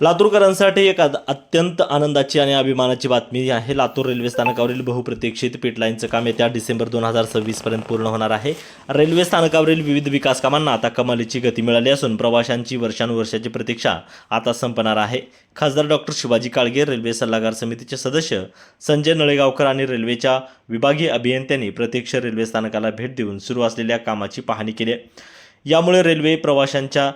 लातूरकरांसाठी एक अत्यंत आनंदाची आणि अभिमानाची बातमी आहे। लातूर रेल्वे स्थानकावरील बहुप्रतीक्षित पिट लाईनचं काम येत्या डिसेंबर 2026 पर्यंत पूर्ण होणार आहे। रेल्वे स्थानकावरील विविध विकास कामांना आता कमालीची गती मिळाली असून प्रवाशांची वर्षानुवर्षाची प्रतीक्षा आता संपणार आहे। खासदार डॉक्टर शिवाजी काळगे, रेल्वे सल्लागार समितीचे सदस्य संजय नळेगावकर आणि रेल्वेच्या विभागीय अभियंत्यांनी प्रत्यक्ष रेल्वे स्थानकाला भेट देऊन सुरू असलेल्या कामाची पाहणी केली। यामुळे रेल्वे प्रवाशांच्या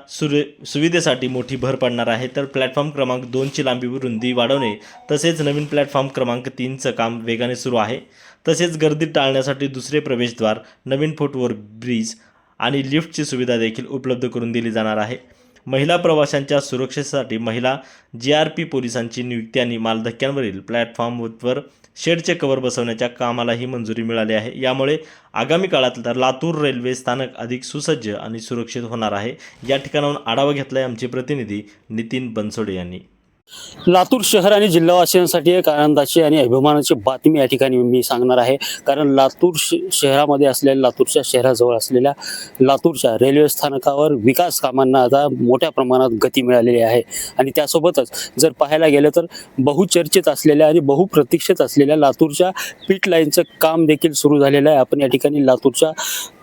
सुविधेसाठी मोठी भर पडणार आहे। तर प्लॅटफॉर्म क्रमांक 2ची लांबी रुंदी वाढवणे तसेच नवीन प्लॅटफॉर्म क्रमांक 3चं काम वेगाने सुरू आहे। तसेच गर्दी टाळण्यासाठी दुसरे प्रवेशद्वार, नवीन फुटओव्हर ब्रिज आणि लिफ्टची सुविधा देखील उपलब्ध करून दिली जाणार आहे। महिला प्रवाशांच्या सुरक्षेसाठी महिला GRP पोलिसांची नियुक्ती आणि मालधक्क्यांवरील प्लॅटफॉर्मवर शेडचे कव्हर बसवण्याच्या कामालाही मंजुरी मिळाली आहे। यामुळे आगामी काळात लातूर रेल्वे स्थानक अधिक सुसज्ज आणि सुरक्षित होणार आहे। या ठिकाणाहून आढावा घेतलाय आमचे प्रतिनिधी नितीन बनसोडे यांनी। लातूर शहर आणि जिल्हावासियांसाठी एक आनंदाची आणि अभिमानाची बातमी या ठिकाणी मी सांगणार आहे। कारण लातूर शहरामध्ये असलेल्या, लातूरच्या शहराजवळ असलेल्या लातूरच्या रेल्वे स्थानकावर विकास कामांना आता मोठ्या प्रमाणात गती मिळालेली आहे। आणि त्यासोबतच जर पाहायला गेलं तर बहुचर्चित असलेल्या आणि बहुप्रतीक्षित असलेल्या लातूरच्या पिट लाईनचं काम देखील सुरू झालेलं आहे। आपण या ठिकाणी लातूरच्या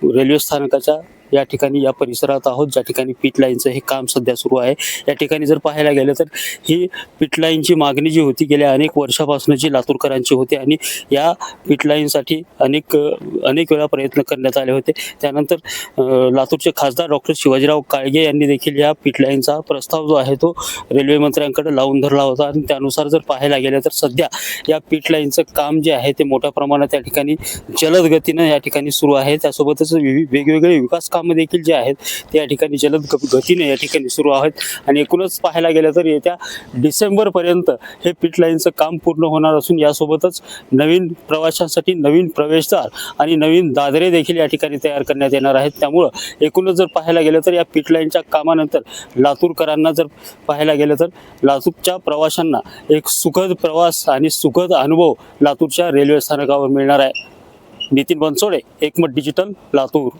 रेल्वे स्थानकाच्या या ठिकाणी या परिसरात आहोत, ज्या ठिकाणी पिट लाईनचं हे काम सध्या सुरू आहे। या ठिकाणी जर पाहायला गेलं तर ही पिट लाईनची मागणी जी होती गेल्या अनेक वर्षापासून जी लातूरकरांची होती आणि या पिट लाईनसाठी अनेक वेळा प्रयत्न करण्यात आले होते। त्यानंतर लातूरचे खासदार डॉक्टर शिवाजीराव काळगे यांनी देखील या पिट लाईनचा प्रस्ताव जो आहे तो रेल्वे मंत्र्यांकडे लावून धरला होता। आणि त्यानुसार जर पाहायला गेलं तर सध्या या पिट लाईनचं काम जे आहे ते मोठ्या प्रमाणात या ठिकाणी जलद गतीनं या ठिकाणी सुरू आहे। त्यासोबतच वेगवेगळे विकास देखील जे आहेत ते या ठिकाणी जलद गतीने या ठिकाणी सुरू आहेत। आणि एकूणच पाहायला गेलं तर येत्या डिसेंबर पर्यंत हे पिट लाईनचं काम पूर्ण होणार असून यासोबतच नवीन प्रवाशांसाठी नवीन प्रवेशद्वार आणि नवीन दादरे देखील या ठिकाणी तयार करण्यात येणार आहेत। त्यामुळं एकूणच जर पाहायला गेलं तर या पिट लाईनच्या कामानंतर लातूरकरांना जर पाहायला गेलं तर लातूरच्या प्रवाशांना एक सुखद प्रवास आणि सुखद अनुभव लातूरच्या रेल्वे स्थानकावर मिळणार आहे। नितीन बनसोडे, एकमत डिजिटल, लातूर।